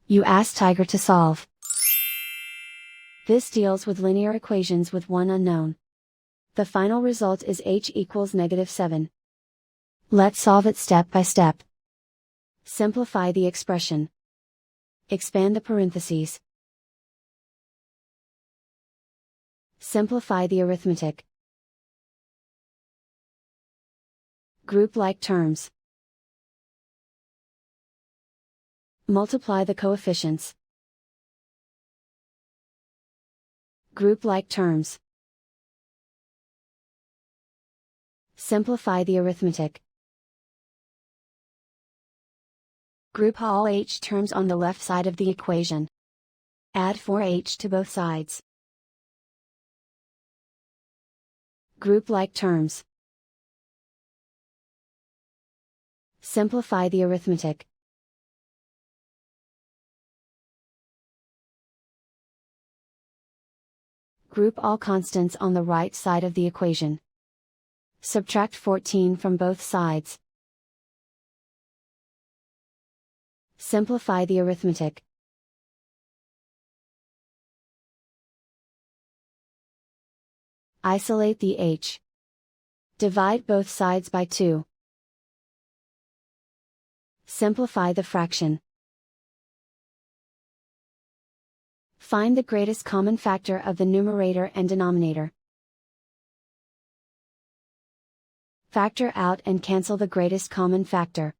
You ask Tiger to solve. This deals with linear equations with one unknown. The final result is h equals -7. Let's solve it step by step. Simplify the expression. Expand the parentheses. Simplify the arithmetic. Group like terms. Multiply the coefficients. Group like terms. Simplify the arithmetic. Group all h terms on the left side of the equation. Add 4h to both sides. Group like terms. Simplify the arithmetic. Group all constants on the right side of the equation. Subtract 14 from both sides. Simplify the arithmetic. Isolate the h. Divide both sides by 2. Simplify the fraction. Find the greatest common factor of the numerator and denominator. Factor out and cancel the greatest common factor.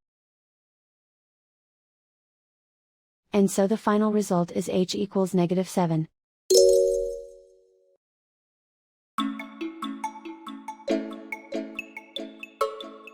And so the final result is h equals -7.